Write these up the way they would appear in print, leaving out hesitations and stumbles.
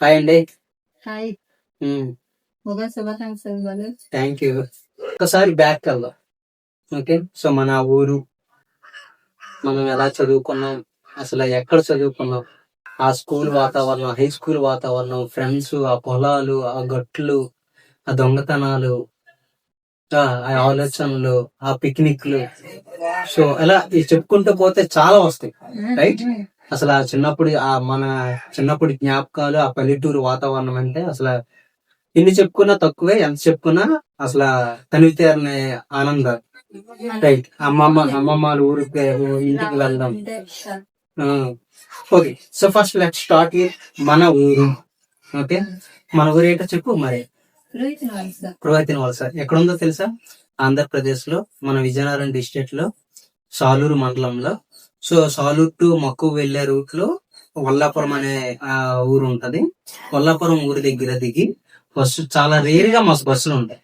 Hi అండి. Hi. Um, Ugadi శుభాకాంక్షలు Balu. Thank you. ఒకసారి బ్యాక్ వెళ్దాం. ఓకే, సో మన ఊరు, మనం ఎలా చదువుకున్నాం, అసలు ఎక్కడ చదువుకున్నాం, ఆ స్కూల్ వాతావరణం, హై స్కూల్ వాతావరణం, ఫ్రెండ్స్, ఆ పొలాలు, ఆ గట్లు, ఆ దొంగతనాలు, ఆ ఆలోచనలు, ఆ పిక్నిక్లు. సో ఇలా ఇది చెప్పుకుంటూ పోతే చాలా వస్తాయి, రైట్? అసలు ఆ చిన్నప్పుడు, మన చిన్నప్పుడు జ్ఞాపకాలు, ఆ పల్లెటూరు వాతావరణం అంటే అసలు ఎన్ని చెప్పుకున్నా తక్కువే, ఎంత చెప్పుకున్నా అసలు తనివితేరని ఆనందం, రైట్? అమ్మమ్మ ఊరికి, ఇంటికి వెళ్దాం. Okay, so first let start with మన ఊరు. ఓకే, మన ఊరు ఏంటో చెప్పు మరి. పురాతన వలస ఎక్కడ ఉందో తెలుసా? ఆంధ్రప్రదేశ్ లో, మన విజయనగరం డిస్ట్రిక్ట్ లో, సాలూరు మండలంలో. సో సాలూరు టు మక్కువ వెళ్లే రూట్ లో వల్లాపురం అనే ఊరు ఉంటది. వల్లాపురం ఊరి దగ్గర దిగి బస్సు, చాలా రేర్ గా మాకు బస్సులు ఉంటాయి.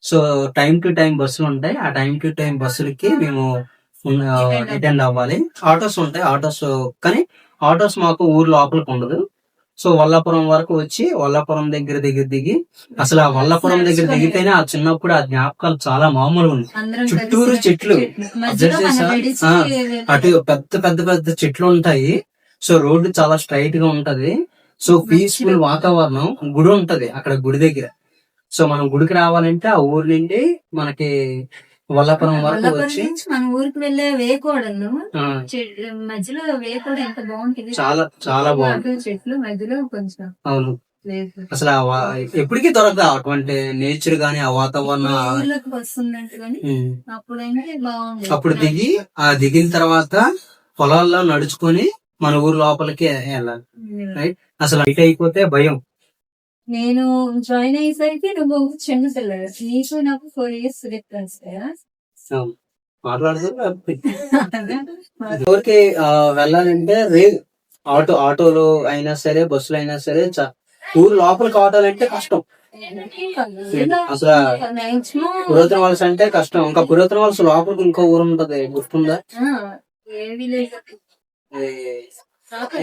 సో టైం టు టైం బస్సులు ఉంటాయి. ఆ టైం టు టైం బస్సులకి మేము అటెండ్ అవ్వాలి. ఆటోస్ ఉంటాయి, ఆటోస్, కానీ ఆటోస్ మాకు ఊరు లోపలికి ఉండదు. సో వల్లాపురం వరకు వచ్చి వల్లాపురం దగ్గర దిగి, అసలు ఆ వల్లాపురం దగ్గర దిగితేనే ఆ చిన్నప్పుడు ఆ జ్ఞాపకాలు చాలా మామూలుగా ఉంది. చుట్టూరు చెట్లు, అటు పెద్ద పెద్ద పెద్ద చెట్లు ఉంటాయి. సో రోడ్డు చాలా స్ట్రైట్ గా ఉంటది. సో పీస్ఫుల్ వాతావరణం. గుడి ఉంటది అక్కడ, గుడి దగ్గర. సో మనం గుడికి రావాలంటే ఆ ఊరు నుండి మనకి వల్లాపురం వరకు వచ్చి మన ఊరికి వెళ్ళే వేకోడలు మధ్యలో వేకోడ ఎంత బాగుంటుంది, చాలా చాలా బాగుంటుంది. చెట్లు మధ్యలో కొంచెం, అవును. అసలు ఎప్పటికీ దొరకదు అటువంటి నేచర్ గానీ, ఆ వాతావరణం. అప్పుడు దిగిన తర్వాత పొలాల్లో నడుచుకొని మన ఊరు లోపలికి వెళ్ళాలి, రైట్? అసలు ఇటు అయిపోతే భయం. నేను జాయిన్ అయ్యేసరికి నువ్వు చిన్న పిల్లలు, నీకు నాకు 4 years డిఫరెన్స్ కదా. ఊరికి వెళ్ళాలంటే ఆటోలు అయినా సరే, బస్సులు అయినా సరే, ఊరు లోపలికి ఆటోలంటే కష్టం. అసలు పురాతన వలస అంటే కష్టం. ఇంకా పురాతన వలస లోపలికి ఇంకో ఊరు ఉంటది, గుర్తుందా?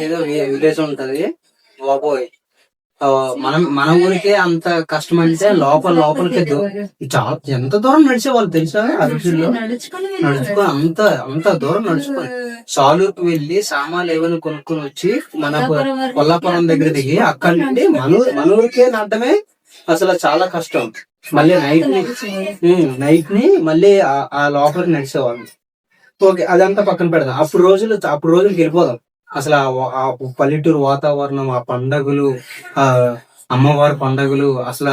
ఏదో విలేజ్ ఉంటది బాబోయ్. మన ఊరికే అంత కష్టం అంటే లోపలికి చాలా ఎంత దూరం నడిచేవాళ్ళు తెలుసా? ఆ రోజుల్లో నడుచుకొని అంత దూరం నడుచుకొని సాలూరుకి వెళ్ళి సామాన్లు ఏమైనా కొనుక్కొని వచ్చి మన కొల్లాపురం దగ్గర దిగి అక్కడి నుండి మన ఊరికే నడటమే అసలు చాలా కష్టం. మళ్ళీ నైట్ ని మళ్ళీ ఆ లోపలికి నడిచేవాళ్ళు. ఓకే, అదంతా పక్కన పెడదాం. అప్పుడు రోజులకి వెళ్ళిపోదాం. అసలు ఆ పల్లెటూరు వాతావరణం, ఆ పండగలు, ఆ అమ్మవారి పండగలు, అసలు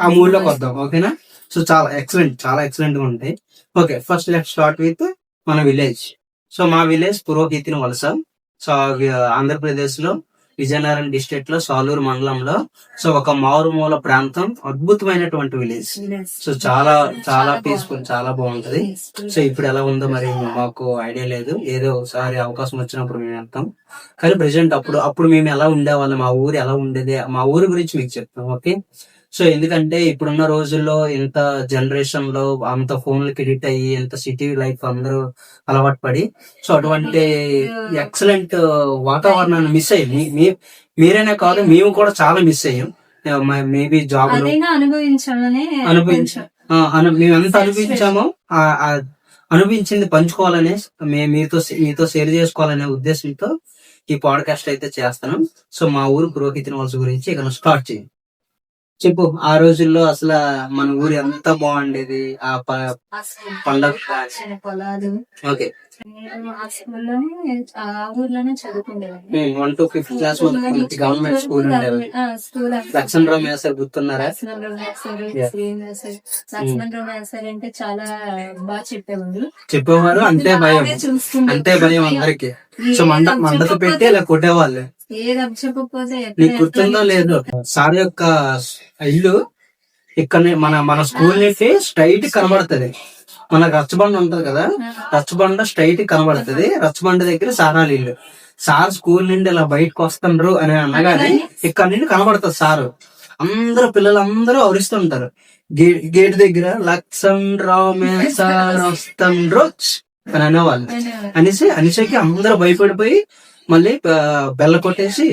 ఆ మూడ్లోకి వద్దాం. ఓకేనా? సో చాలా ఎక్సలెంట్ గా ఉంటాయి. Okay, first let's start with మన విలేజ్. సో మా విలేజ్ పురోహితిని వలస. సో ఆంధ్రప్రదేశ్ లో విజయనగరం డిస్ట్రిక్ట్ లో సాలూరు మండలంలో, సో ఒక మారుమూల ప్రాంతం, అద్భుతమైనటువంటి విలేజ్. సో చాలా చాలా పీస్ఫుల్, చాలా బాగుంటది. సో ఇప్పుడు ఎలా ఉందో మరి మాకు ఐడియా లేదు. ఏదో ఒకసారి అవకాశం వచ్చినప్పుడు మేము వెళ్తాం. కానీ ప్రెసెంట్ అప్పుడు మేము ఎలా ఉండేవాళ్ళం, మా ఊరు ఎలా ఉండేది, మా ఊరు గురించి మీకు చెప్తాం. ఓకే, సో ఎందుకంటే ఇప్పుడున్న రోజుల్లో ఇంత జనరేషన్ లో అంత ఫోన్లకి ఎడిట్ అయ్యి, ఇంత సిటీ లైఫ్ అందరూ అలవాటు పడి, సో అటువంటి ఎక్సలెంట్ వాతావరణాన్ని మిస్ అయ్యి, మీరైనా కాదు మేము కూడా చాలా మిస్ అయ్యాం. మేబీ జాబ్ మేము ఎంత అనుభవించామో అనుభవించింది పంచుకోవాలనే, మీతో షేర్ చేసుకోవాలనే ఉద్దేశంతో ఈ పాడ్కాస్ట్ అయితే చేస్తాను. సో మా ఊరు పురోహితుని వలస గురించి ఇక స్టార్ట్ చేయండి. చెప్పు, ఆ రోజుల్లో అసలు మన ఊరు ఎంత బాగుండేది, ఆ పండగ. ఓకే, ఊర్లోనే చదువుకుండేవాడిని. 1 to 5th class government school ఉండేది. లక్ష్మణరావు మేసర్ గుర్తున్నారా? లక్ష్మణరావు మేసర్ అంటే చాలా బాగా చెప్పేవారు. అంతే భయం అందరికి. సో మండతో పెట్టి ఇలా కొట్టేవాళ్ళు. నీకు గుర్తుందో లేదు, సార్ యొక్క ఇల్లు ఇక్కడ మన స్కూల్ నుంచి స్ట్రైట్ కనబడుతుంది. మన రచ్చబండ ఉంటది కదా, రచ్చబండ స్ట్రైట్ కనబడుతుంది. రచ్చబండ దగ్గర సారాల ఇల్లు. సార్ స్కూల్ నుండి ఇలా బయటకు వస్తుండ్రు అని అనగానే ఇక్కడ నుండి కనబడుతుంది సారు. పిల్లలందరూ అరుస్తుంటారు గేట్ దగ్గర, లక్ష్మణరావు మేసర్ వస్తుండ్రు అని అనేవాళ్ళు. అనేసరికి అందరూ భయపడిపోయి మళ్ళీ బెల్ల కొట్టేసి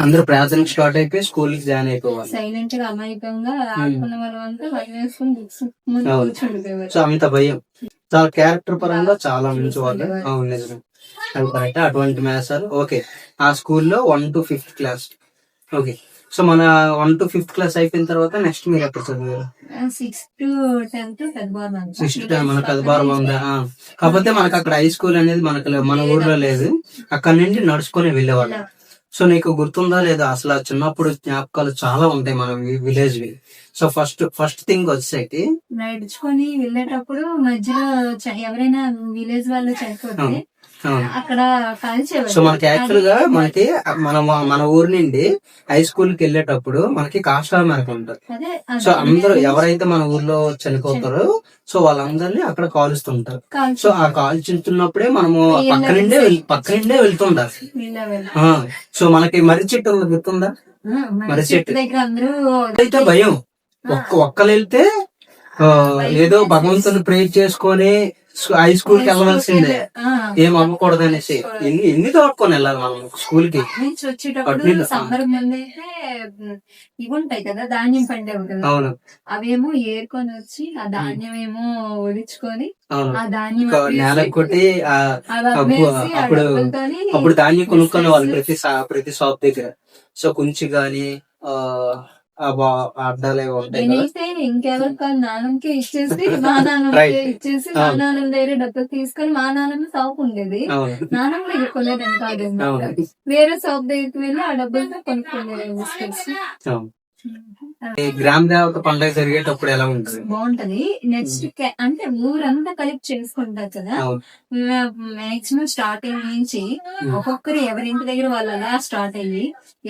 అందరూ ప్రార్థనకి స్టార్ట్ అయిపోయి స్కూల్ కి జాయిన్ అయిపోవాలి. సైలెంట్ గా అమాయకంగా ఆడుకున్న వాళ్ళం అంతా భయం వేసుకుని బుక్స్ ముందు అవును. కూర్చుండిపోయేవారు. సో అంత భయం, చాలా క్యారెక్టర్ పరంగా చాలా మంచి వాళ్ళు. అవును, నిజమే, అది కరెక్ట్. అటువంటి మేసాలు ఓకే. ఆ స్కూల్లో 1 to 5th class. Okay, so మన 1 to 5th క్లాస్ అయిపోయిన తర్వాత నెక్స్ట్ మీరు ఎక్కడ చదివారు? 6th to 10th Peddababu 6th మన పెద్దబారం ఉందా? కాకపోతే మనకు అక్కడ హై స్కూల్ అనేది మన ఊర్లో లేదు, అక్కడ నుండి నడుచుకొని వెళ్ళేవాళ్ళు. సో నీకు గుర్తుందా లేదా అసలు చిన్నప్పుడు జ్ఞాపకాలు చాలా ఉంటాయి మన విలేజ్ వి. సో ఫస్ట్ థింగ్ వచ్చేసి నడుచుకొని వెళ్ళేటప్పుడు మధ్యలో ఎవరైనా విలేజ్ వాళ్ళు చనిపోతే అక్కడ కాల్చేవారు. సో మనకి యాక్చువల్ గా మన ఊరు నుండి హై స్కూల్ కి వెళ్ళేటప్పుడు మనకి కాస్టాల్ మేరకు ఉంటుంది. సో అందరూ ఎవరైతే మన ఊర్లో చనిపోతారో సో వాళ్ళందరినీ అక్కడ కాలుస్తుంటారు. సో ఆ కాల్చుతున్నప్పుడే మనము పక్క నుండే వెళ్తుంటారు. సో మనకి మర్రి చెట్టు ఉంది, గుర్తుందా? మర్రి చెట్టు దగ్గర అందరూ అయితే భయం, ఒక్కరు వెళ్తే ఏదో భగవంతుని ప్రేర్ చేసుకొని హై స్కూల్ కి వెళ్ళవలసిందే, ఏం అవ్వకూడదు అనేసి ఎన్ని తోడుకొని వెళ్ళాలి మనం స్కూల్ కి. వచ్చేటప్పుడు సమ్మర్ ముందు అయితే ఇవి ఉంటాయి కదా ధాన్యం పండేవి కదా, అవును, అవేమో ఏరుకొని వచ్చి ఆ ధాన్యం ఏమో ఒలుచుకొని అవును, ఆ ధాన్యం నేల కొట్టి అప్పుడు ధాన్యం కొనుక్కొని వాళ్ళు ప్రతి షాప్ దగ్గర. సో కుంచి గాని అడ్డాలే ఉంటాయి. నేనైతే ఇంకెవరికి నాన్నకే ఇచ్చేసి మా నాన్నకే ఇచ్చేసి మా నాన్న దగ్గర డబ్బులు తీసుకొని మా నాన్నమ్మ షాప్ ఉండేది, నాన్నమ్మ దగ్గర కొనేదని కాదు, వేరే షాప్ దగ్గరికి వెళ్ళి ఆ డబ్బులతో కొనుక్కునేది. గ్రామ దేవత పండుగ జరిగేటప్పుడు ఎలా ఉంటుంది? బాగుంటది. నెక్స్ట్ అంటే ఊరంతా కలిపి చేసుకుంటారు కదా, మాక్సిమం స్టార్టింగ్ నుంచి ఒక్కొక్కరు ఎవరింటి దగ్గర వాళ్ళు అలా స్టార్ట్ అయ్యి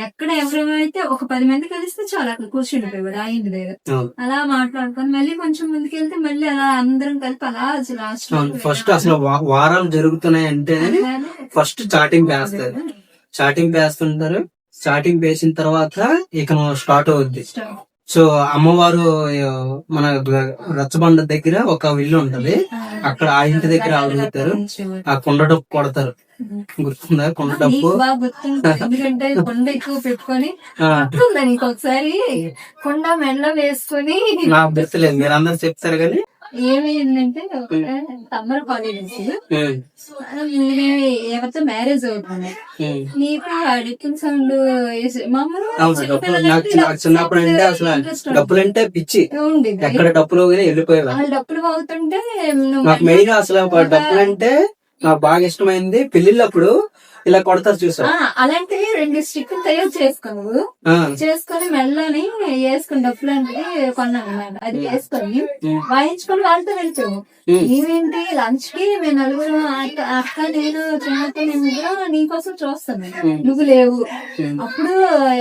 ఎక్కడ ఎవరైతే ఒక 10 మంది కలిస్తే చాలా అక్కడ కూర్చుండిపోయేవారు ఆ ఇంటి దగ్గర, అలా మాట్లాడుకొని మళ్ళీ కొంచెం ముందుకెళ్తే మళ్ళీ అలా అందరం కలిపి అలా లాస్ట్ ఫస్ట్ అసలు వారాలు జరుగుతున్నాయి అంటే ఫస్ట్ చాటింగ్ వేస్తారు, చాటింగ్ వేస్తుంటారు. స్టార్టింగ్ వేసిన తర్వాత ఇక స్టార్ట్ అవుద్ది. సో అమ్మవారు మన రచ్చబండ దగ్గర ఒక ఇల్లు ఉంటది, అక్కడ ఆ ఇంటి దగ్గర అడుగుతారు, ఆ కొండ డప్పు కొడతారు, గుర్తుందా? కొండ డప్పు ఎందుకంటే కొండ ఎక్కువ పెట్టుకొని నీకు ఒకసారి కొండ మెల్ల వేసుకొని నాకు గుర్తులేదు, మీరు అందరు చెప్తారు కానీ ఏమైందంటే సమ్మర్ హాలిడేస్ ఎవరితో మ్యారేజ్ అవుతుంది, నీకు అడిగిన సౌండ్ చిన్నప్పుడు అంటే అసలు డబ్బులంటే పిచ్చి, ఎక్కడ డబ్బులు వెళ్ళిపోయేవా. డబ్బులు అవుతుంటే నాకు మెయిన్ అసలు డబ్బులంటే నాకు బాగా ఇష్టమైంది పెళ్లిళ్ళప్పుడు ఇలా కొడతారు చూసా, అలాంటివి 2 స్టిక్లు తయారు చేసుకొని మెల్లని వేసుకుని డబ్బులు అంటే కొన్నాను అన్నమాట. అది వేసుకొని వాయించుకొని వాళ్ళతో వెళ్తాము. ఇవేంటి లంచ్ కి మేము నలుగురు అక్క నేను చిన్నక్క నేను నీకోసం చూస్తాను, నువ్వు లేవు. అప్పుడు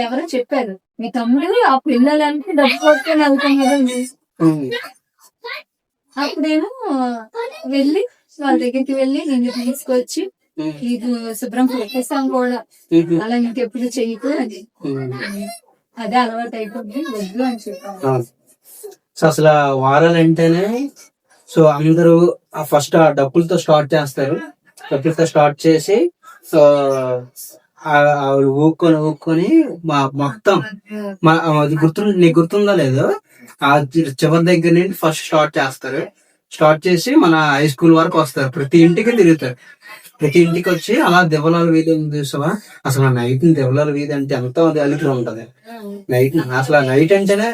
ఎవరో చెప్పారు మీ తమ్ముడు ఆ పిల్లలకి డబ్బు కొట్టుకొని వెళ్తాం కదండి. అప్పుడేమో వెళ్ళి వాళ్ళ దగ్గరికి వెళ్ళి నిన్ను తీసుకొచ్చి ఇది శుభ్రం పెట్టేస్తాం కూడా, అలా ఇంకెప్పుడు చెయ్యకు అని, అదే అలవాటు అయిపోయింది వద్దు అని చెప్పాను. సో అసలు వారాలంటేనే సో అందరూ ఫస్ట్ ఆ డబ్బులతో స్టార్ట్ చేస్తారు, డబ్బులతో స్టార్ట్ చేసి సో ఊక్కొని మొత్తం నీకు గుర్తుందో లేదో ఆ చివరి దగ్గర నుండి ఫస్ట్ స్టార్ట్ చేస్తారు. స్టార్ట్ చేసి మన హై స్కూల్ వరకు వస్తారు, ప్రతి ఇంటికి తిరుగుతారు. ప్రతి ఇంటికి వచ్చి అలా దివలాల వీధి చూసావా, అసలు నైట్ దివలాల వీధి అంటే ఎంతో అలికి ఉంటది. నైట్ అసలు నైట్ అంటేనే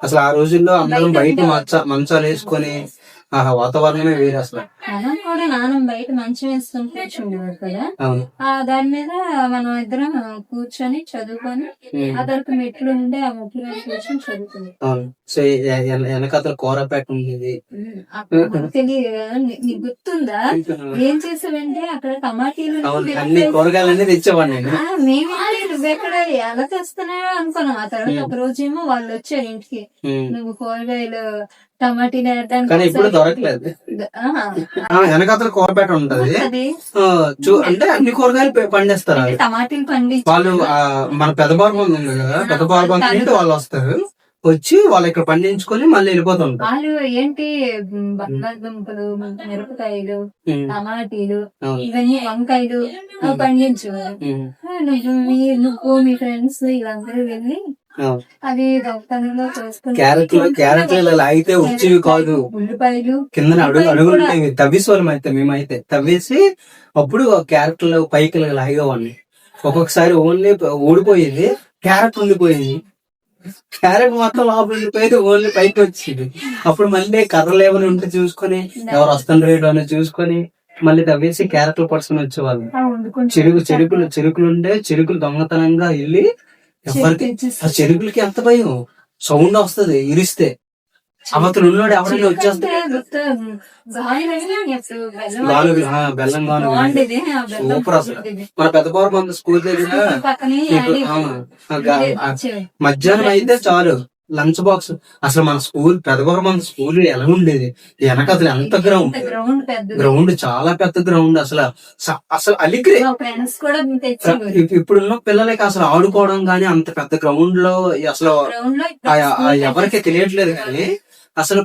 అసలు ఆ రోజుల్లో అందరం బయట మంచాలు వేసుకొని ఆ వాతావరణమే వేరే అసలు. మనం కూడా నాన్న బయట మంచం వేసుకొని కూర్చుండేవాడు కదా, దాని మీద మనం ఇద్దరం కూర్చొని చదువుకొని ఆ తర్వాత మెట్లు ఉండే ఆ మెట్లు మీద కూర్చొని చదువుకుని. సో వెనకాల కూరపేట ఉండేది, తెలియదు నీకు గుర్తుందా? ఏం చేసావంటే అక్కడ టమాటీలు అన్ని కూరగాయలన్నీ తెచ్చేవాడిని నేను. మేమే నువ్వెక్కడ ఎలా తెస్తున్నాయో అనుకున్నాం. ఆ తర్వాత ఒక రోజేమో వాళ్ళు వచ్చారు ఇంటికి, నువ్వు కూరగాయలు టమాటీలు కానీ ఇప్పుడు దొరకలేదు. వెనకాతల కూరపేట ఉంటది, అంటే అన్ని కూరగాయలు పండిస్తారు టమాటీలు పండి వాళ్ళు. మన పెద్ద బార్బంద్ ఉంది కదా, పెద్ద బార్బంద్ నుండి వాళ్ళు వస్తారు, వచ్చి వాళ్ళు ఇక్కడ పండించుకొని మళ్ళీ వెళ్ళిపోతుంటారు. వాళ్ళు ఏంటి బంగాళదుంపలు, మిరపకాయలు, టమాటీలు, ఇవన్నీ వంకాయలు పండించేవారు. నువ్వు మీ ఫ్రెండ్స్ వీళ్ళందరూ వెళ్ళి అది దొంగతనంలో చేసుకుని క్యారెట్లు లాగితే వచ్చేవి కాదు, ఉల్లిపాయలు కింద అడుగులు ఉండేవి. తవ్వేసి వాళ్ళం అయితే మేమైతే తవ్వేసి అప్పుడు క్యారెట్లు పైకి లాగేవాడిని. ఒక్కొక్కసారి ఓన్లీ ఊడిపోయింది, క్యారెట్ ఉండిపోయింది. క్యారెట్ మొత్తం లోపల ఉండిపోయేది, ఓన్లీ పైకి వచ్చేది. అప్పుడు మళ్ళీ కర్రలు ఏమైనా ఉంటే చూసుకొని ఎవరు వస్తుండ్రేటో అని చూసుకొని మళ్ళీ తవ్వేసి క్యారెట్లు పట్టుకుని వచ్చేవాళ్ళు. చెరుకులు ఉండే చెరుకులు దొంగతనంగా వెళ్ళి ఎవరికి ఆ చెరుకులకి ఎంత భయం, సౌండ్ వస్తది ఇరిస్తే. అవతలు ఉన్నాడు ఎవరైనా వచ్చేస్తాడు. బెల్లం సూపర్ అసలు. మన పెద్దపూర్వం స్కూల్ దగ్గర మధ్యాహ్నం అయితే చాలు లంచ్ బాక్స్. అసలు మన స్కూల్ పెద్దపూర్వం స్కూల్ ఎలా ఉండేది, వెనక అసలు ఎంత గ్రౌండ్ చాలా పెద్ద గ్రౌండ్. అసలు అలిగ్రే. ఇప్పుడున్న పిల్లలకి అసలు ఆడుకోవడం గానీ అంత పెద్ద గ్రౌండ్ లో అసలు ఎవరికి తెలియట్లేదు. కానీ అసలు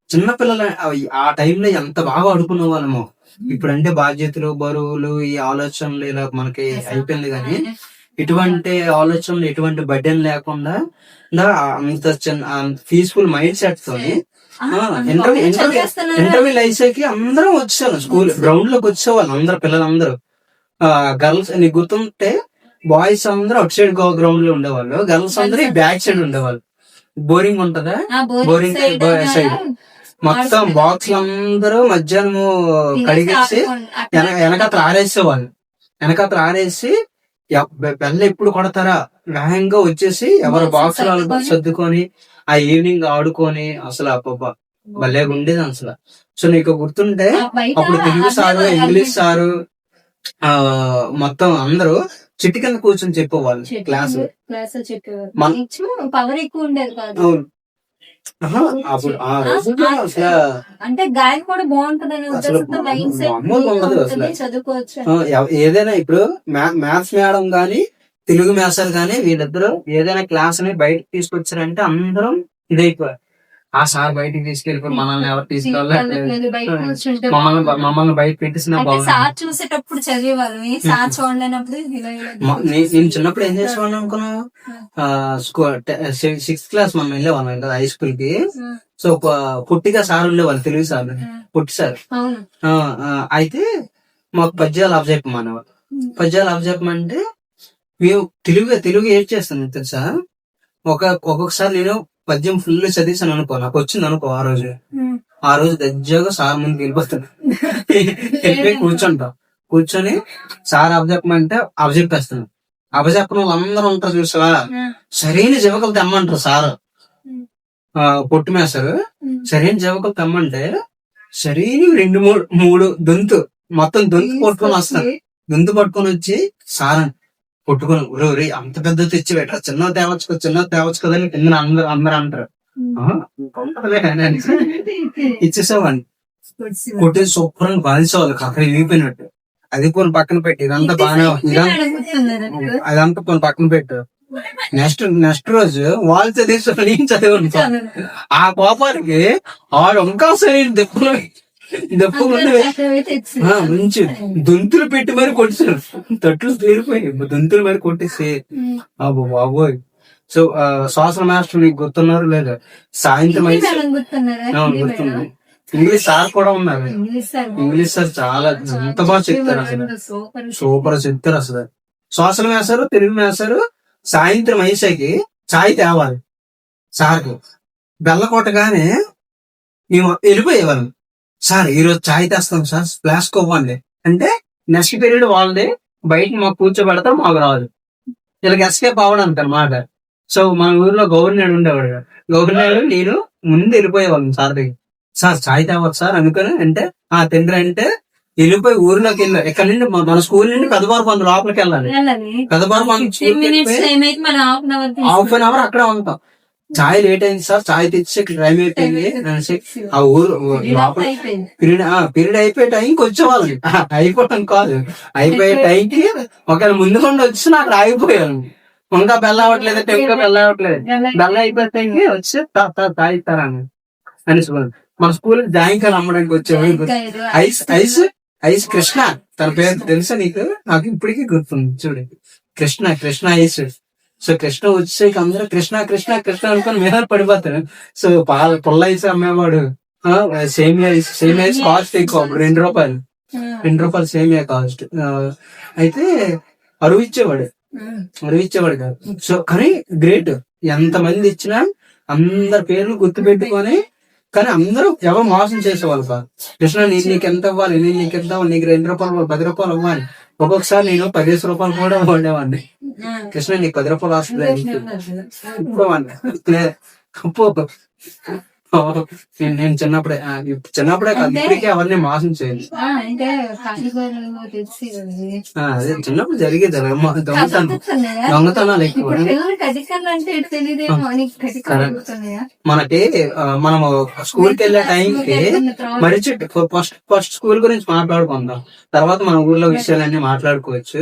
చిన్న పిల్లలు ఆ టైంలో ఎంత బాగా ఆడుకునే వాళ్ళమో. ఇప్పుడంటే బాధ్యతలు, బరువులు, ఈ ఆలోచనలు ఇలా మనకి అయిపోయింది. కానీ ఇటువంటి ఆలోచనలు, ఎటువంటి బడ్డెన్ లేకుండా అంత పీస్ఫుల్ మైండ్ సెట్ తోని ఇంటర్వ్యూ అయిసేకి అందరం వచ్చాను. స్కూల్ గ్రౌండ్ లోకి వచ్చేవాళ్ళు అందరు పిల్లలందరూ. గర్ల్స్ నీకు గుర్తుంటే బాయ్స్ అందరూ అవుట్ సైడ్ గ్రౌండ్ లో ఉండేవాళ్ళు, గర్ల్స్ అందరూ బ్యాక్ సైడ్ ఉండేవాళ్ళు. బోరింగ్ ఉంటదా, బోరింగ్ సైడ్ మొత్తం బాక్స్ అందరూ మధ్యాహ్నం కడిగేసి వెనకత్ర ఆరేసేవాళ్ళు. వెనకత్ర ఆరేసి బెల్ల ఎప్పుడు కొడతారా వేగంగా వచ్చేసి ఎవరు బాక్స్ సర్దుకొని ఆ ఈవినింగ్ ఆడుకొని అసలు అబ్బా భలేగా ఉండేది అసలు. సో నీకు గుర్తుంటే అప్పుడు తెలుగు సారు, ఇంగ్లీష్ సారు మొత్తం అందరూ చెట్టు కింద కూర్చొని చెప్పేవాళ్ళు క్లాస్. పవర్ ఎక్కువ ఉండేది కాదు. అప్పుడు ఆ రోజుల్లో అసలు అంటే గాయం కూడా బాగుంటదని చదువుకోవచ్చు. ఏదైనా ఇప్పుడు మ్యాథ్స్ మేడం గాని తెలుగు మేసారు గాని వీళ్ళిద్దరూ ఏదైనా క్లాస్ ని బయటకు తీసుకొచ్చారంటే అందరం ఇదైపోయారు. ఆ సార్ బయటికి తీసుకెళ్ళిపోయి మనల్ని ఎవరు తీసుకెళ్ళలేదు, మమ్మల్ని బయట పెట్టేసిన సార్ చూసేటప్పుడు చదివేవాళ్ళం, సార్ చూడలేనప్పుడు. నేను చిన్నప్పుడు ఏం చేసేవాడిని అనుకున్నా, సిక్స్త్ క్లాస్ మనం వెళ్ళేవాళ్ళం కదా హై స్కూల్ కి. సో పొట్టిగా సార్ ఉండేవాళ్ళు, తెలుగు సార్, పొట్టి సార్. అయితే మాకు పద్యాలు అప్ చెప్పమనేవాళ్ళు. పద్యాలు అప్ చెప్పమంటే మేము తెలుగు ఏడ్ చేస్తాను తెలుసా. ఒక్కొక్కసారి నేను పద్యం ఫుల్ చదివేసాను అనుకో, నాకు వచ్చింది అనుకో, ఆ రోజు దజ్జాగా సార్ ముందుకు వెళ్ళిపోతాను. వెళ్ళిపోయి కూర్చొని సార్ అభజెప్పమంటే అభజెప్పేస్తాను. అభజెప్పని వాళ్ళందరూ ఉంటారు చూసావా, సరైన జవకలు తెమ్మంటారు సార్, పొట్టు మేస్తారు. సరైన జవకలు తెమ్మంటే సరైన 2-3 దొంతు మొత్తం దొంతు పట్టుకొని వస్తాను. దొంతు పట్టుకొని వచ్చి సార్ కొట్టుకుని ఊరి అంత పెద్ద తెచ్చి పెట్ట, చిన్న తేవచ్చు కదా అని కింద అందరు అంటారు. ఇచ్చేసేవాడిని, కొట్టి శుభ్రంగా బాధించేవాళ్ళు అక్కడ విరిగిపోయినట్టు. అది పోని పక్కన పెట్టి ఇదంతా బాగా అదంతా పోని పక్కన పెట్టు. నెక్స్ట్ రోజు వాళ్ళు చదివి ఆ కోపానికి ఆడు ఇంకా సరే మంచి దొంతులు పెట్టి మరి కొట్టేసారు. తట్లు తీరిపోయి దొంతులు మరి కొట్టేసి అబ్బో బాబోయ్. సో సోషల్ మాస్టర్ నీకు గుర్తున్నారు లేదా? సాయంత్రం అయితే గుర్తుంది. ఇంగ్లీష్ సార్ కూడా ఉన్నారు. ఇంగ్లీష్ సార్ చాలా ఎంత బాగా చెప్తారు అసలు, సూపర్ చెప్తారు అసలు. సోషల్ మేసారు, తెలుగు మేసారు. సాయంత్రం అయ్యేసరికి చాయ్ తేవాలి సార్కి. బెల్ల కొట్టగానే మేము వెళ్ళిపోయేవాళ్ళం. సార్ ఈరోజు చాయ్ తెస్తాం సార్, ఫ్లాస్క్ ఇవ్వండి అంటే నెక్స్ట్ పీరియడ్ వాళ్ళది బయట మాకు కూర్చోబెడతారు, మాకు రాదు. వీళ్ళకి ఎస్కేప్ అవ్వడానికి అన్నమాట. సో మన ఊర్లో గవర్నర్ ఉండేవాడు. గవర్నర్ నేను ముందు వెళ్ళిపోయేవాళ్ళం సార్ దగ్గర. సార్ చాయ్ తేవచ్చు సార్ అనుకుని అంటే తిండ్ర అంటే వెళ్ళిపోయి ఊర్లోకి వెళ్ళారు. ఇక్కడ నుండి మన స్కూల్ నుండి పెద్దపారపందు లోపలికి వెళ్ళాలి. పెద్దపారపందు హాఫ్ అన్ అవర్ అక్కడే ఉంటాం. చాయ్ లేట్ అయింది సార్, చాయ్ తెచ్చి టైం అయిపోయింది. ఆ ఊరు లోపల పీరియడ్ అయిపోయే టైంకి వచ్చేవాళ్ళం. అయిపోవటం కాదు, అయిపోయే టైంకి ఒకవేళ ముందుకుండా వచ్చి నాకు ఆగిపోయాను. ఇంకా బెల్ల అవ్వట్లేదు, ఇంకా బెల్ల అవ్వట్లేదు, బెల్ల అయిపోతే వచ్చి తాగిస్తారని అని మన స్కూల్ జాయింకాయలు అమ్మడానికి వచ్చేవాడు. ఐస్ ఐస్ ఐస్ కృష్ణ తన పేరు తెలుసా నీకు? నాకు ఇప్పటికీ గుర్తుంది చూడు, కృష్ణ ఐస్. సో కృష్ణ వచ్చే అందరూ కృష్ణ కృష్ణ కృష్ణ అనుకుని మీద పడిపోతారు. సో పుల్ల ఐస్ అమ్మేవాడు. సేమియా ఐస్ కాస్ట్ ఎక్కువ, ₹2 సేమియా కాస్ట్. అయితే అరువు ఇచ్చేవాడు కాదు. సో కానీ గ్రేట్, ఎంత మంది ఇచ్చినా అందరి పేర్లు గుర్తు పెట్టుకొని, కానీ అందరూ ఎవరు మోసం చేసేవాళ్ళు కాదు. కృష్ణ నీకు ఎంత ఇవ్వాలి, నీకు ఎంత ఇవ్వాలి, నీకు ₹2 ₹10 ఇవ్వాలి. ఒక్కొక్కసారి నేను ₹10 కూడా వాడేవాడిని. కృష్ణ నీకు ₹10 వస్తుంది ఇప్పుడు నేను చిన్నప్పుడే కాదు, ఇప్పటికే అవన్నీ మోసం చేయాలి. అదే చిన్నప్పుడు జరిగేది దొంగతనాలు ఎక్కువ. మనకి మనము స్కూల్ కి వెళ్ళే టైంకి మర్రి చెట్టు, ఫస్ట్ స్కూల్ గురించి మాట్లాడుకుందాం, తర్వాత మన ఊర్లో విషయాలన్నీ మాట్లాడుకోవచ్చు.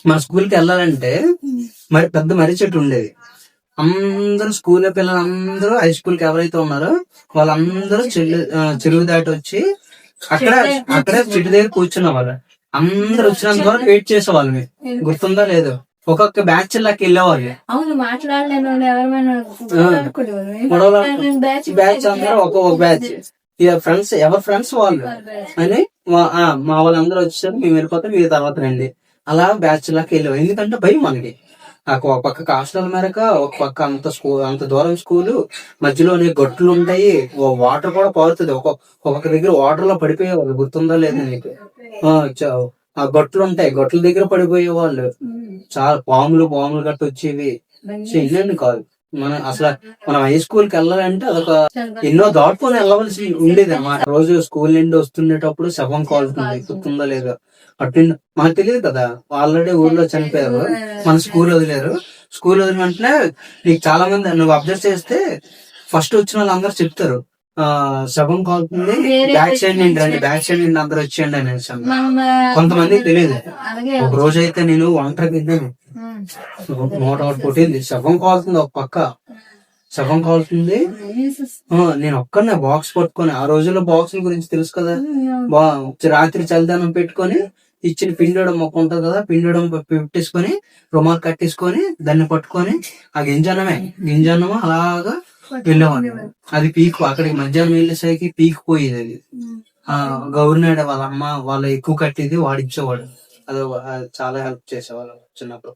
మన స్కూల్ కి వెళ్ళాలంటే పెద్ద మర్రి చెట్టు ఉండేది. అందరూ స్కూల్ పిల్లలందరూ హై స్కూల్ కి ఎవరైతే ఉన్నారో వాళ్ళందరూ చెరువు దాటి వచ్చి అక్కడే చెట్టు దగ్గర కూర్చున్న వాళ్ళు. అందరూ వచ్చినంత వరకు వెయిట్ చేసేవాళ్ళు. గుర్తుందా లేదు? ఒక్కొక్క బ్యాచ్ లాకి వెళ్ళేవాళ్ళు. బ్యాచ్ అందరూ ఒక్కొక్క బ్యాచ్, ఫ్రెండ్స్ ఎవరి ఫ్రెండ్స్ వాళ్ళు అని మా వాళ్ళందరూ వచ్చేసరికి మేము వెళ్ళిపోతే మీరు తర్వాత రండి, అలా బ్యాచ్ లాకి వెళ్ళేవాళ్ళు. ఎందుకంటే భయం మనకి. ఒక పక్క హాస్టల్ మేరక, ఒక పక్క అంత దూరం స్కూలు, మధ్యలోనే గొట్లు ఉంటాయి, వాటర్ కూడా పారుతుంది. ఒక్కొక్క దగ్గర వాటర్ లో పడిపోయేవాళ్ళు. గుర్తుందా లేదా నీకు? ఆ గొట్లు ఉంటాయి, గొట్ల దగ్గర పడిపోయే వాళ్ళు. చాలా పాములు గట్ట వచ్చేవి. సో ఇన్ని కాదు, మనం హై స్కూల్ కి వెళ్ళాలంటే అదొక ఎన్నో దాటుకొని వెళ్ళవలసి ఉండేది అన్నమాట. రోజు స్కూల్ నుండి వస్తుండేటప్పుడు శవం కాలుతుంది. గుర్తుందా లేదా? అటు మనకు తెలియదు కదా, ఆల్రెడీ ఊర్లో చనిపోయారు, మన స్కూల్ వదిలేరు. స్కూల్ వదిలిన వెంటనే నీకు చాలా మంది నువ్వు అబ్జర్వ్ చేస్తే ఫస్ట్ వచ్చిన వాళ్ళు అందరూ చెప్తారు శవం కాలుతుంది, బ్యాక్ సైడ్ నుండి రండి, బ్యాక్ సైడ్ నుండి అందరు వచ్చేయండి అనేసి. కొంతమందికి తెలియదు. ఒక రోజు అయితే నేను ఒంటరికి వెళ్ళాను, 101 కొట్టింది, శవం కాలుతుంది, ఒక పక్క శవం కాలుతుంది. నేను ఒక్కనే బాక్స్ పట్టుకొని, ఆ రోజుల్లో బాక్సుల గురించి తెలుసు కదా, రాత్రి చలిదానం పెట్టుకొని ఇచ్చిన పిండడం మొక్క ఉంటది కదా, పిండడం పెట్టేసుకొని రుమాలు కట్టేసుకొని దాన్ని పట్టుకొని ఆ గింజానము అలాగా వెళ్ళేవాడిని. అది పీక్, అక్కడికి మధ్యాహ్నం వెళ్ళేసరికి పీక్ పోయేది. అది గవర్నర్ వాళ్ళ అమ్మ వాళ్ళు ఎక్కువ కట్టేది వాడిచ్చేవాడు. అది చాలా హెల్ప్ చేసేవాళ్ళు చిన్నప్పుడు.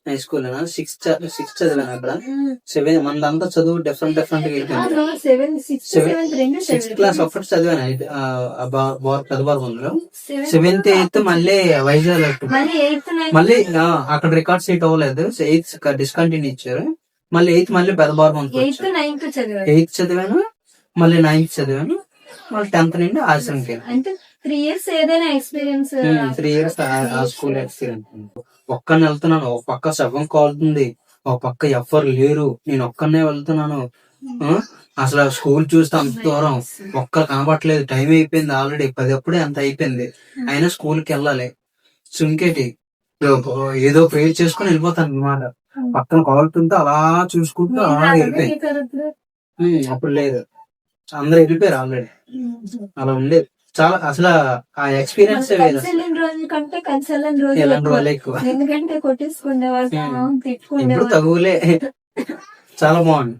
హై స్కూల్ 6 చదివాను అక్కడ. 7 మనదంతా చదువు డిఫరెంట్ గా వెళ్ళిపోయింది. 6th క్లాస్ ఒకటి చదివాను పెద్దబాబులో. 7th 8th మళ్ళీ వైజాగ్, మళ్ళీ అక్కడ రికార్డ్ సీట్ అవ్వలేదు. 8th డిస్కంటిన్యూ ఇచ్చారు. మళ్ళీ 8th మళ్ళీ పెద్దబాబు 8th చదివాను, మళ్ళీ 9th చదివాను, మళ్ళీ 10th నుండి ఆశ్రమంకి. 3 years ఏదైనా ఎక్స్పీరియన్స్. 3 years ఆ స్కూల్ ఎక్స్పీరియన్స్. ఒక్కనే వెళ్తున్నాను, ఒక పక్క శవం కాలుతుంది, ఒక పక్క ఎవ్వరు లేరు, నేను ఒక్కనే వెళ్తున్నాను. అసలు స్కూల్ చూస్తే అంత దూరం, ఒక్కరు కనబట్టలేదు. టైం అయిపోయింది ఆల్రెడీ, 10 అప్పుడే అంత అయిపోయింది. అయినా స్కూల్ కి వెళ్ళాలి. సుంకేటి ఏదో ప్రేర్ చేసుకుని వెళ్ళిపోతాను అనమాట. పక్కన కాలుతుంటే అలా చూసుకుంటూ అలా వెళ్ళిపోయి. అప్పుడు లేదు, అందరూ వెళ్ళిపోయారు ఆల్రెడీ. అలా ఉండేది చాలా. అసలు ఆ ఎక్స్పీరియన్స్ ఎందుకంటే ఇప్పుడు తగులే. చాలా బాగుంది.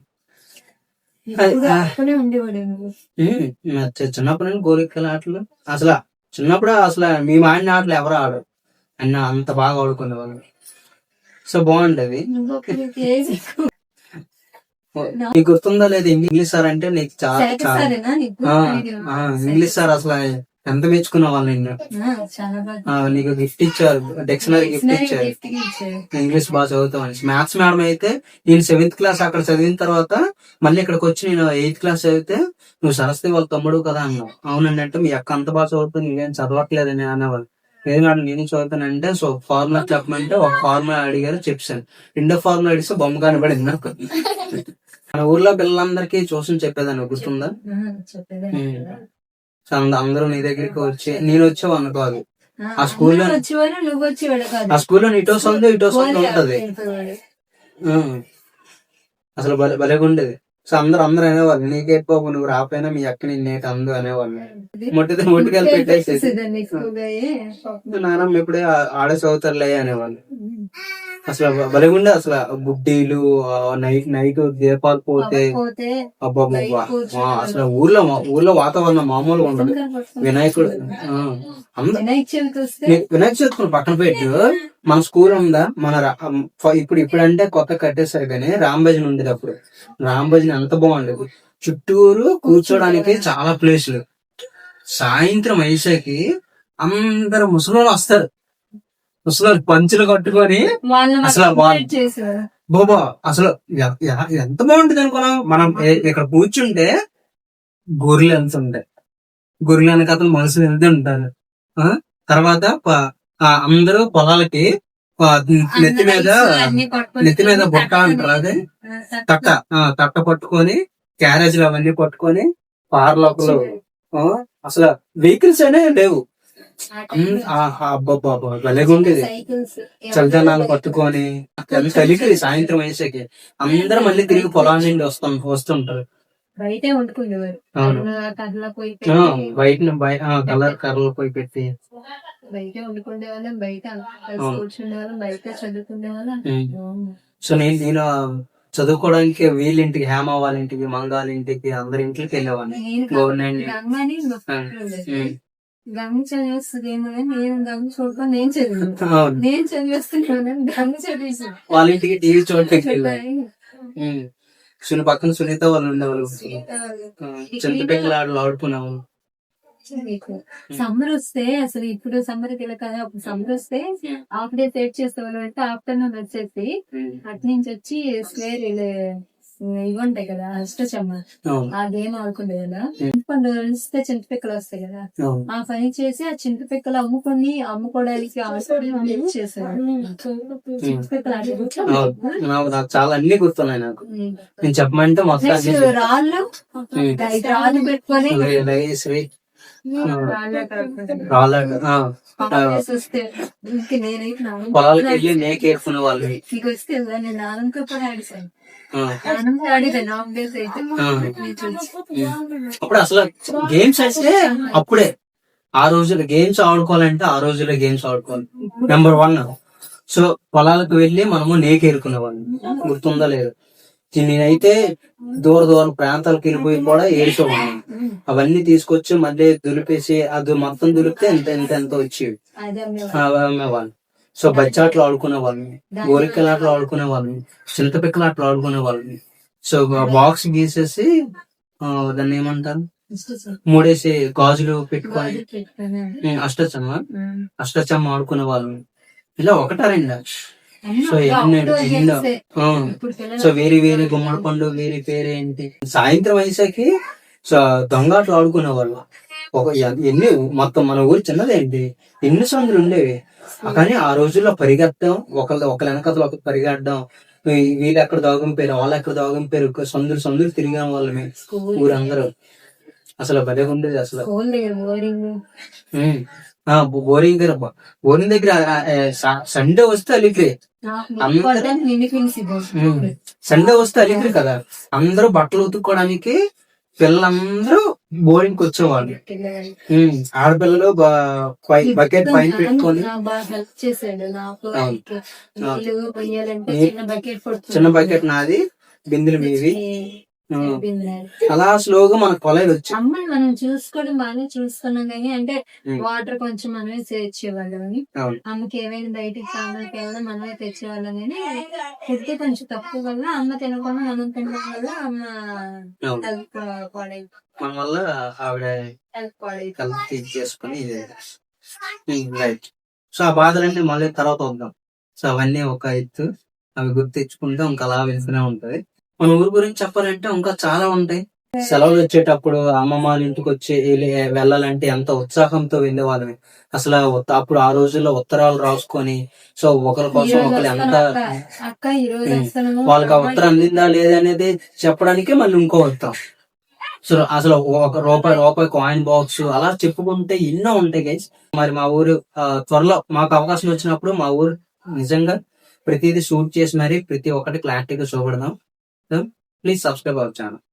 చిన్నప్పుడు నేను గోలికల ఆటలు అసలు చిన్నప్పుడు మేము ఆడిన ఆటలు ఎవరు ఆడరు అన్న, అంత బాగా ఆడుకునే వాళ్ళు. సో బాగుంటది. నీకు గుర్తుందా లేదు? ఇంగ్లీష్ సార్ అంటే నీకు చాలా ఇంగ్లీష్ సార్ అసలు ఎంత మెచ్చుకున్న వాళ్ళు. నీకు గిఫ్ట్ ఇచ్చారు, డిక్షనరీ గిఫ్ట్ ఇచ్చారు, ఇంగ్లీష్ బాగా చదువుతామని. మ్యాథ్స్ మేడం అయితే నేను 7th క్లాస్ అక్కడ చదివిన తర్వాత మళ్ళీ ఇక్కడికి వచ్చి నేను 8th క్లాస్ చదివితే నువ్వు సరస్వతి వాళ్ళ తమ్ముడు కదా అన్నావు. అవునండి అంటే మీ అక్క అంత బాగా చదువుతుంది, నువ్వేం చదవట్లేదని అనేవాళ్ళు. ఏదైనా నేను చదువుతానంటే సో ఫార్ములా చెప్పమంటే ఒక ఫార్ములా అడిగారు, చెప్పాను. 2వ ఫార్ములా అడిగితే బొమ్మ కనబడింది నాకు. మన ఊర్లో పిల్లలందరికీ ట్యూషన్ చెప్పేదాన్ని, గుర్తుందా? అందరూ నీ దగ్గరికి వచ్చి నేను వచ్చేవాడిని కాదు, ఆ స్కూల్లో వచ్చేవారు, నువ్వు వచ్చేవాడు కాదు. ఆ స్కూల్లో ఇటో సొంత ఇటో సొంత ఉంటది. అసలు భలేగా ఉండేది. సో అందరూ అనేవాళ్ళు, నీకే బాబు నువ్వు రాపోయినా మీ అక్క నిన్నేటి అందు అనేవాళ్ళు. ముట్టుకెళ్ళి పెట్టేసేది. నానమ్మ ఎప్పుడే ఆడే చదువుతారులే అనేవాళ్ళు. అసలు భలేగా ఉండే. అసలు గుడ్డీలు, నైట్ దీపాలు పోతే అబ్బాబ్బా, అసలు ఊర్లో వాతావరణం మామూలుగా ఉండదు. వినాయకుడు వినాయక చవితి పక్కన పెట్టు, మన స్కూల్ ఉందా, మన ఇప్పుడంటే కొత్త కట్టేసారు కానీ రాంభజన్ ఉండేది అప్పుడు. రాంభజన్ ఎంత బాగుండేది. చుట్టూరు కూర్చోడానికి చాలా ప్లేసులు. సాయంత్రం అయ్యేసరికి అందరు ముసలోళ్ళు వస్తారు. ముసలోళ్ళు పంచులు కట్టుకొని అసలు బాబా అసలు ఎంత బాగుంటుంది అనుకున్నాం. మనం ఇక్కడ కూర్చుంటే గొర్రెలు ఎంత ఉంటాయి, గొర్రెలు వెనకాతలు మనుషులు ఎంత ఉంటారు. తర్వాత అందరూ పొలాలకి నెత్తి మీద బుట్ట అంటారు, అదే తట్ట పట్టుకొని క్యారేజీలు అవన్నీ పట్టుకొని పార్లోకలు. అసలు వెహికల్స్ అనే లేవు. అబ్బాబ్బా భలేగా ఉండేది. చలిదనాలు పట్టుకొని కలిగి సాయంత్రం వేసేకి అందరూ మళ్ళీ తిరిగి పొలాల నుండి వస్తుంటారు. బయట వండుకునేవారు. కర్రలు పోయి పెట్టి బయట వండుకునే వాళ్ళం, బయట కూర్చునే వాళ్ళం, బయట చదువుకునే వాళ్ళం. సో నేను చదువుకోవడానికి వీళ్ళింటికి, హేమ వాళ్ళ ఇంటికి, మంగాల ఇంటికి, అందరి ఇంటికి వెళ్ళేవాడిని. గంగ చదివేస్తుందేమో కానీ నేను గంగ చూడుకొని నేను చదివేస్తున్నాను. గంగ చదివేసి వాళ్ళ ఇంటికి టీవీ చూడటానికి పక్కన సునీత వాళ్ళు ఉండేవాళ్ళు. చింతపిక్కలు ఆడుకున్నాము. సమ్మర్ వస్తే అసలు ఇప్పుడు సమ్మర్ ఇలా కదా, అప్పుడు సమ్మర్ వస్తే హాఫ్ డే సెట్ చేసేవాళ్ళు. అంటే ఆఫ్టర్నూన్ వచ్చేసి అటు నుంచి వచ్చి స్క్వేర్ ఇవి ఉంటాయి కదా, అష్టచమ్మ, ఆ గేమ్ ఆడుకుండే కదా. చింతపండు వస్తే చింతపిక్కలు వస్తాయి కదా, ఆ పని చేసి ఆ చింతపిక్కలు అమ్ముకోవడానికి ఆడుకోవడం చేసేవారు. నాకు చాలా అన్ని గుర్తున్నాయి. నాకు నేను చెప్పమంటే మొత్తం రాళ్ళు పెట్టుకొని పొలాలకి వెళ్ళి నేక్ ఏర్చుకునే వాళ్ళు. అప్పుడు అసలు గేమ్స్ అయితే అప్పుడే ఆ రోజుల్లో గేమ్స్ ఆడుకోవాలంటే ఆ రోజుల్లో గేమ్స్ ఆడుకోవాలి. నెంబర్ 1. సో పొలాలకు వెళ్ళి మనము నేక్ ఏరుకునేవాళ్ళం. గుర్తుందా లేదు? నేనైతే దూర ప్రాంతాలకు వెళ్ళిపోయి కూడా ఏడ్చేవాళ్ళం. అవన్నీ తీసుకొచ్చి మళ్ళీ దులిపేసి అది మొత్తం దులిపితే ఎంత వచ్చేవి అమ్మేవాళ్ళు. సో బచ్చాట్లు ఆడుకునే వాళ్ళని, గోరికలాట్లు ఆడుకునే వాళ్ళని, చింతపిక్కలాట్లు ఆడుకునే వాళ్ళని. సో బాక్స్ గీసేసి దాన్ని ఏమంటారు, మూడేసి గాజులు పెట్టుకొని అష్టచమ్మ ఆడుకునే వాళ్ళని. ఇలా ఒకటా రెండా? సో ఎన్నో. సో వేరే గుమ్మడి పండు వేరే పేరేంటి. సాయంత్రం అయ్యేసరికి సో దొంగాట్లు ఆడుకునే వాళ్ళు. ఎన్ని మొత్తం మన ఊరు చిన్నదేంటి, ఎన్ని సందులు ఉండేవి. కానీ ఆ రోజుల్లో పరిగెత్తడం, ఒకళ్ళ వెనకతలు ఒక పరిగెట్టడం, వీళ్ళు ఎక్కడ దాగుంపారు, వాళ్ళు ఎక్కడ దాగుంపారు, సందులు తిరిగిన వాళ్ళమే ఊరందరూ. అసలు భలే ఉండేది. అసలు బోరింగ్ దగ్గర సండే వస్తే అలిగ్రే, సండే వస్తే అలిగ్రే కదా. అందరూ బట్టలు ఉతుక్కోవడానికి పిల్లలందరూ బోరింగ్ వచ్చేవాళ్ళు. ఆడపిల్లలు బకెట్ పైన పెట్టుకొని చిన్న బకెట్ నాది, బిందెలు మీవి, అలా స్లోగా మన కొలైలు వచ్చి అమ్మాయి మనం చూసుకోవడం బాగానే చూసుకున్నాం కానీ, అంటే వాటర్ కొంచెం మనమే తెచ్చేవాళ్ళం. అమ్మకి ఏమైనా బయటికి సామాన్కి ఏమైనా మనమే తెచ్చేవాళ్ళం కానీ, ఫుడ్ కొంచెం తక్కువ వల్ల అమ్మ తినకుండా మనం తినడం వల్ల అమ్మ హెల్త్ పాడైంది. మన వల్ల ఆవిడ హెల్త్ చేసుకుని రైట్. సో ఆ బాధలన్నీ మళ్ళీ తర్వాత వద్దాం. సో అవన్నీ ఒక ఎత్తు, అవి గుర్తు తెచ్చుకుంటే ఇంకా అలా వెళ్తూనే ఉంటది. మన ఊరు గురించి చెప్పాలంటే ఇంకా చాలా ఉంటాయి. సెలవులు వచ్చేటప్పుడు అమ్మమ్మ వాళ్ళ ఇంటికి వచ్చి వెళ్ళాలంటే ఎంత ఉత్సాహంతో వెళ్లే వాళ్ళమే. అసలు అప్పుడు ఆ రోజుల్లో ఉత్తరాలు రాసుకొని, సో ఒకరి కోసం ఒకరు ఎంత వాళ్ళకి ఆ ఉత్తరం అందిందా లేదనేది చెప్పడానికే మళ్ళీ ఇంకో ఉత్తరం. సో అసలు ఒక రూపాయి కాయిన్ బాక్స్ అలా చెప్పుకుంటే ఎన్నో ఉంటాయి గైస్. మరి మా ఊరు త్వరలో మాకు అవకాశం వచ్చినప్పుడు మా ఊరు నిజంగా ప్రతిదీ షూట్ చేసి మరి ప్రతి ఒక్కటి క్లారిటీగా చూపెడదాం. Please subscribe our channel.